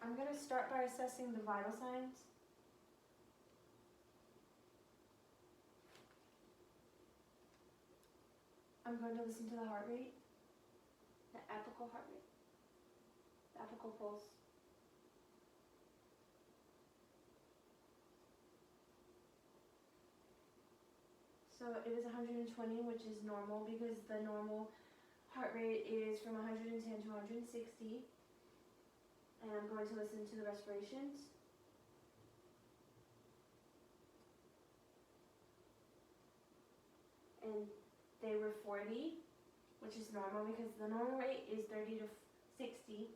I'm going to start by assessing the vital signs. I'm going to listen to the heart rate, the apical heart rate, the apical pulse. So it was 120, which is normal because the normal heart rate is from 110 to 160. And I'm going to listen to the respirations. And they were 40, which is normal because the normal rate is 30 to 60.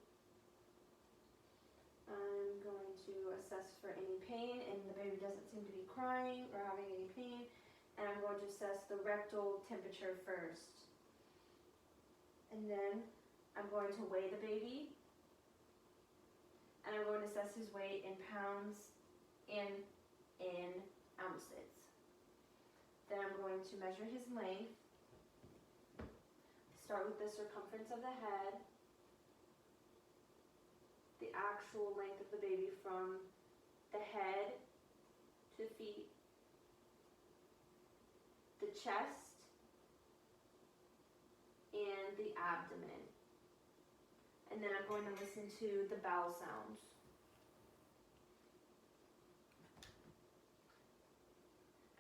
I'm going to assess for any pain, and the baby doesn't seem to be crying or having any pain. And I'm going to assess the rectal temperature first. And then I'm going to weigh the baby. And I'm going to assess his weight in pounds and in ounces. Then I'm going to measure his length. Start with the circumference of the head, the actual length of the baby from the head to the feet, the chest, and the abdomen. And then I'm going to listen to the bowel sounds.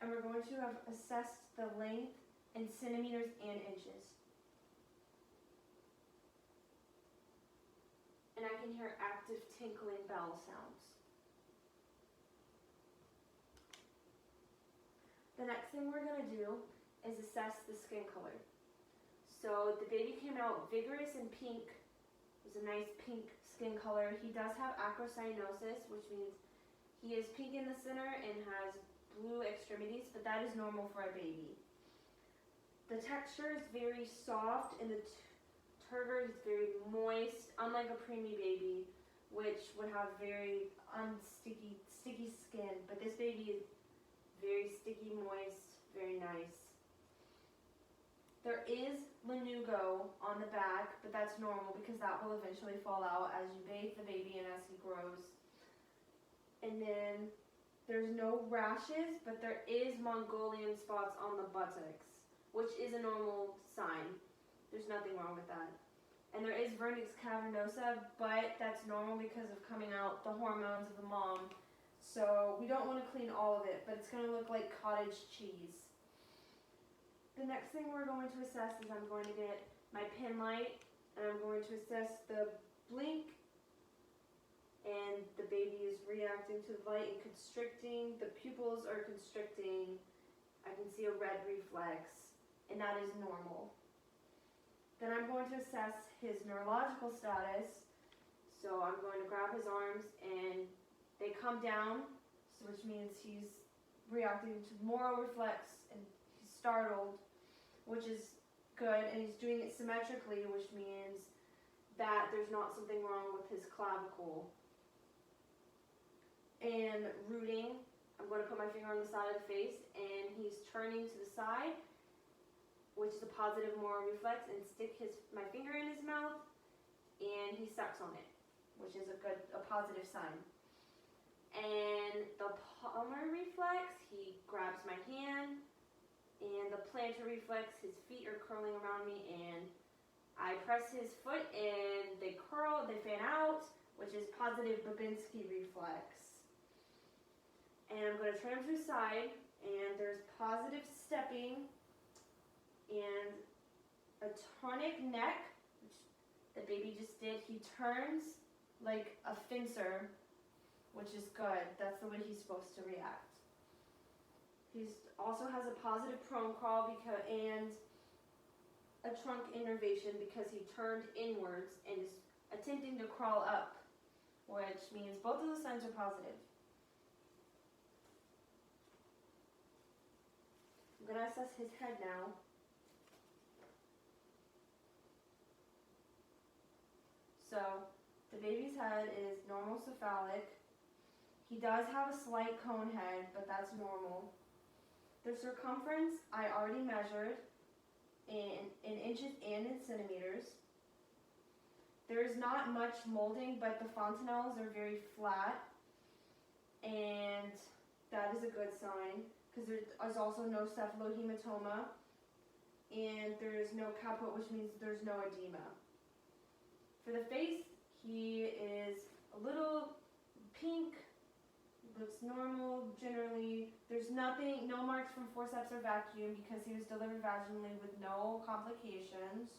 And we're going to have assessed the length in centimeters and inches. And I can hear active tinkling bowel sounds. The next thing we're going to do is assess the skin color. So the baby came out vigorous and pink. It was a nice pink skin color. He does have acrocyanosis, which means he is pink in the center and has blue extremities, but that is normal for a baby. The texture is very soft and the turgor is very moist, unlike a preemie baby, which would have very sticky skin. But this baby is very sticky, moist, very nice. There is lanugo on the back, but that's normal because that will eventually fall out as you bathe the baby and as he grows. And then there's no rashes, but there is Mongolian spots on the buttocks, which is a normal sign. There's nothing wrong with that. And there is vernix cavernosa, but that's normal because of coming out the hormones of the mom. So we don't want to clean all of it, but it's going to look like cottage cheese. The next thing we're going to assess is I'm going to get my pin light, and I'm going to assess the blink, and the baby is reacting to the light and constricting. The pupils are constricting. I can see a red reflex, and that is normal. Then I'm going to assess his neurological status. So I'm going to grab his arms and they come down, which means he's reacting to Moro reflex and he's startled, which is good, and he's doing it symmetrically, which means that there's not something wrong with his clavicle. And rooting, I'm going to put my finger on the side of the face and he's turning to the side, which is a positive Moro reflex, and stick my finger in his mouth, and he sucks on it, which is a positive sign. And the palmar reflex, he grabs my hand, and the plantar reflex, his feet are curling around me, and I press his foot, and they curl, they fan out, which is positive Babinski reflex. And I'm going to turn him to the side, and there's positive stepping, and a tonic neck, which the baby just did. He turns like a fencer, which is good. That's the way he's supposed to react. He also has a positive prone crawl and a trunk innervation because he turned inwards and is attempting to crawl up, which means both of the signs are positive. I'm going to assess his head now. So the baby's head is normal cephalic. He does have a slight cone head, but that's normal. The circumference I already measured in inches and in centimeters. There's not much molding, but the fontanelles are very flat, and that is a good sign because there is also no cephalohematoma, and there is no caput, which means there's no edema. For the face, he is a little pink, looks normal generally. There's nothing, no marks from forceps or vacuum because he was delivered vaginally with no complications.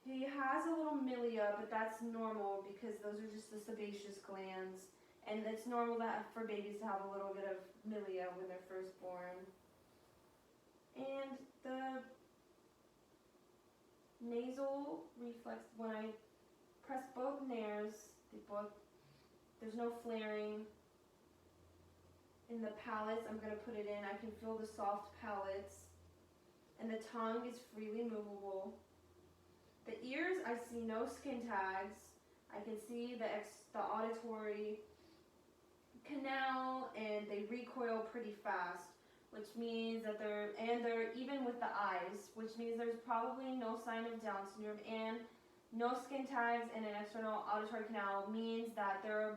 He has a little milia, but that's normal because those are just the sebaceous glands. And it's normal for babies to have a little bit of milia when they're first born. And the nasal reflex, when I press both nares, there's no flaring. In the palates, I'm going to put it in. I can feel the soft palates. And the tongue is freely movable. The ears, I see no skin tags. I can see the auditory canal, and they recoil pretty fast, which means that they're even with the eyes, which means there's probably no sign of Down syndrome, and no skin tags and an external auditory canal means that there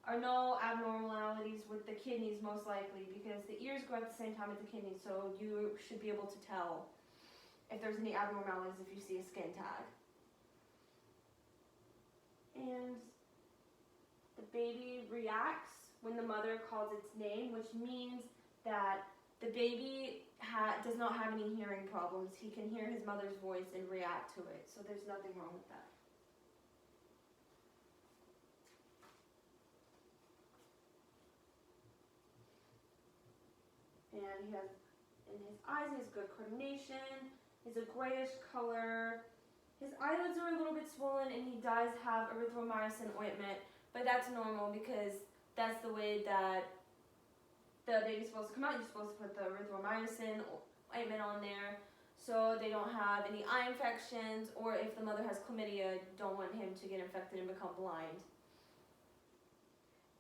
are no abnormalities with the kidneys most likely, because the ears grow at the same time as the kidneys, so you should be able to tell if there's any abnormalities if you see a skin tag. And the baby reacts when the mother calls its name, which means that the baby does not have any hearing problems. He can hear his mother's voice and react to it, so there's nothing wrong with that. And he has, in his eyes, he has good coordination. He's a grayish color. His eyelids are a little bit swollen, and he does have erythromycin ointment, but that's normal because that's the way that the baby's supposed to come out. You're supposed to put the erythromycin ointment on there so they don't have any eye infections, or if the mother has chlamydia, don't want him to get infected and become blind.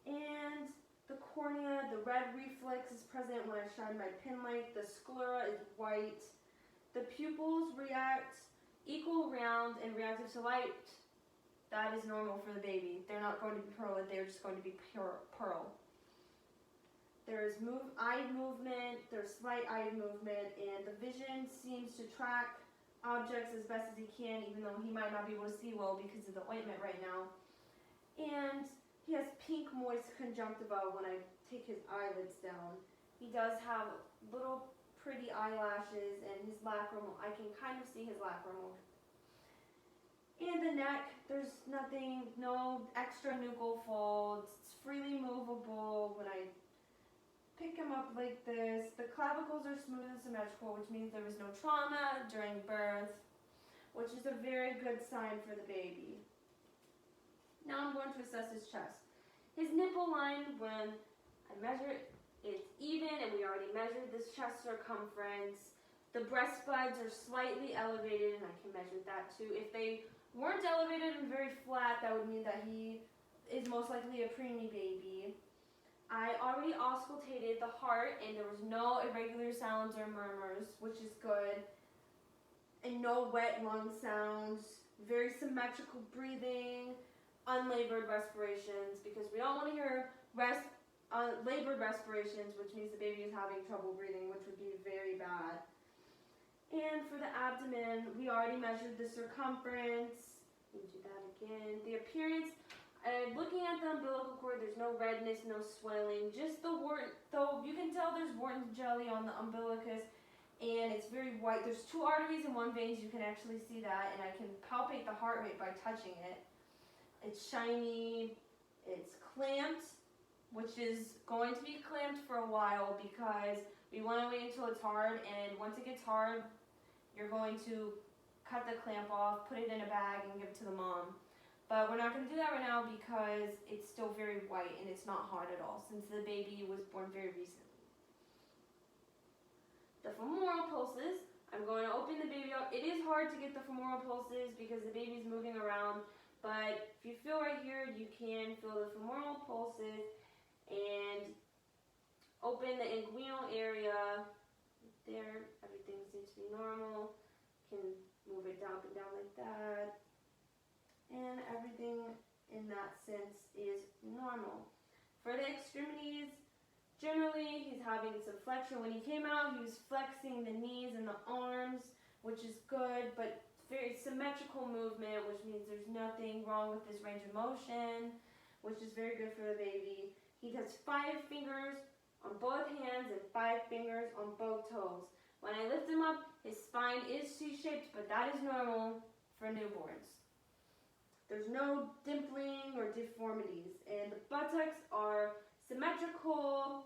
And the cornea, the red reflex is present when I shine my pin light. The sclera is white. The pupils react equal, round, and reactive to light. That is normal for the baby. They're not going to be pearled, they're just going to be pure pearl. There's eye movement, there's slight eye movement, and the vision seems to track objects as best as he can, even though he might not be able to see well because of the ointment right now. And he has pink moist conjunctiva when I take his eyelids down. He does have little pretty eyelashes, and his lacrimal, I can kind of see his lacrimal. And the neck, there's nothing, no extra nuchal folds. It's freely movable when I pick him up like this. The clavicles are smooth and symmetrical, which means there was no trauma during birth, which is a very good sign for the baby. Now I'm going to assess his chest. His nipple line, when I measure it, it's even, and we already measured this chest circumference. The breast buds are slightly elevated, and I can measure that too. If they weren't elevated and very flat, that would mean that he is most likely a preemie baby. I already auscultated the heart, and there was no irregular sounds or murmurs, which is good. And no wet lung sounds, very symmetrical breathing, unlabored respirations, because we don't want to hear labored respirations, which means the baby is having trouble breathing, which would be very bad. And for the abdomen, we already measured the circumference. Let me do that again. The appearance, looking at the umbilical cord, there's no redness, no swelling, just the wart, though you can tell there's Wharton's jelly on the umbilicus, and it's very white. There's 2 arteries and 1 vein, you can actually see that, and I can palpate the heart rate by touching it. It's shiny, it's clamped, which is going to be clamped for a while because we want to wait until it's hard, and once it gets hard, you're going to cut the clamp off, put it in a bag, and give it to the mom. But we're not going to do that right now because it's still very white and it's not hard at all since the baby was born very recently. The femoral pulses, I'm going to open the baby up. It is hard to get the femoral pulses because the baby's moving around, but if you feel right here, you can feel the femoral pulses and open the inguinal area. There, everything seems to be normal. Can move it up and down like that. everything in that sense is normal. For the extremities, generally he's having some flexion. When he came out, he was flexing the knees and the arms, which is good, but very symmetrical movement, which means there's nothing wrong with his range of motion, which is very good for the baby. He has 5 fingers on both hands and 5 fingers on both toes. When I lift him up, his spine is C-shaped, but that is normal for newborns. There's no dimpling or deformities, and the buttocks are symmetrical.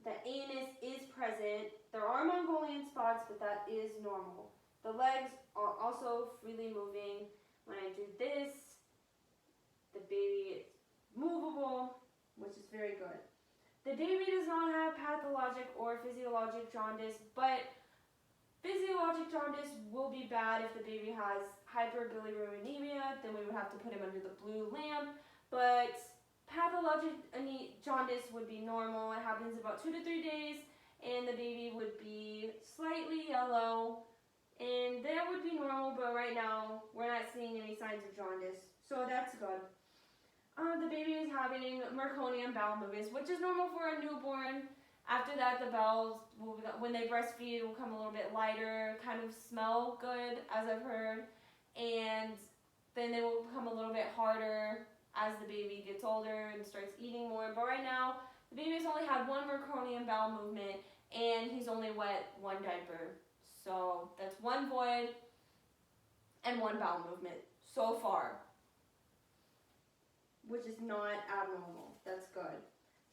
The anus is present. There are Mongolian spots, but that is normal. The legs are also freely moving. When I do this, the baby is movable, which is very good. The baby does not have pathologic or physiologic jaundice, but physiologic jaundice will be bad if the baby has hyperbilirubinemia. Then we would have to put him under the blue lamp. But pathologic jaundice would be normal. It happens about 2 to 3 days, and the baby would be slightly yellow, and that would be normal, but right now we're not seeing any signs of jaundice, so that's good. The baby is having meconium bowel movements, which is normal for a newborn. After that, the bowels, when they breastfeed, will come a little bit lighter, kind of smell good, as I've heard, and then they will become a little bit harder as the baby gets older and starts eating more. But right now, the baby's only had 1 meconium bowel movement, and he's only wet 1 diaper. So that's 1 void and 1 bowel movement so far, which is not abnormal. That's good.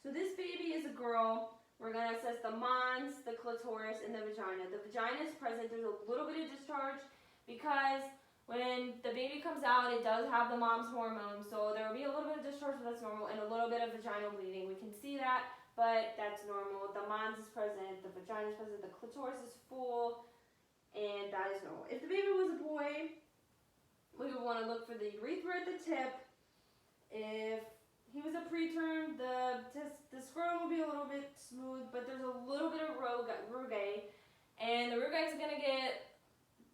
So this baby is a girl. We're going to assess the mons, the clitoris, and the vagina. The vagina is present. There's a little bit of discharge because when the baby comes out, it does have the mom's hormones. So there will be a little bit of discharge, but that's normal, and a little bit of vaginal bleeding. We can see that, but that's normal. The mons is present. The vagina is present. The clitoris is full. And that is normal. If the baby was a boy, we would want to look for the urethra at the tip. If he was a preterm, the scrotum will be a little bit smooth, but there's a little bit of rugae. And the rugae is going to get,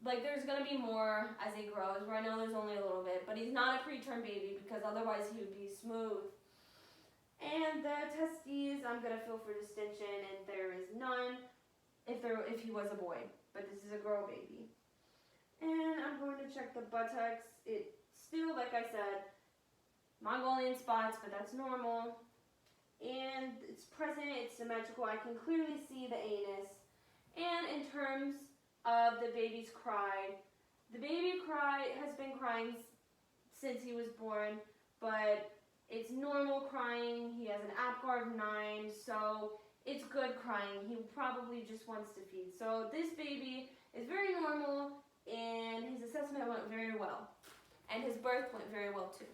like, there's going to be more as he grows. Right now there's only a little bit, but he's not a preterm baby because otherwise he would be smooth. And the testes, I'm going to feel for distension, and there is none if he was a boy. But this is a girl baby. And I'm going to check the buttocks. It's still, like I said, Mongolian spots, but that's normal. And it's present, it's symmetrical. I can clearly see the anus. And in terms of the baby's cry, the baby has been crying since he was born, but it's normal crying. He has an APGAR of 9, so it's good crying. He probably just wants to feed. So this baby is very normal, and his assessment went very well. And his birth went very well too.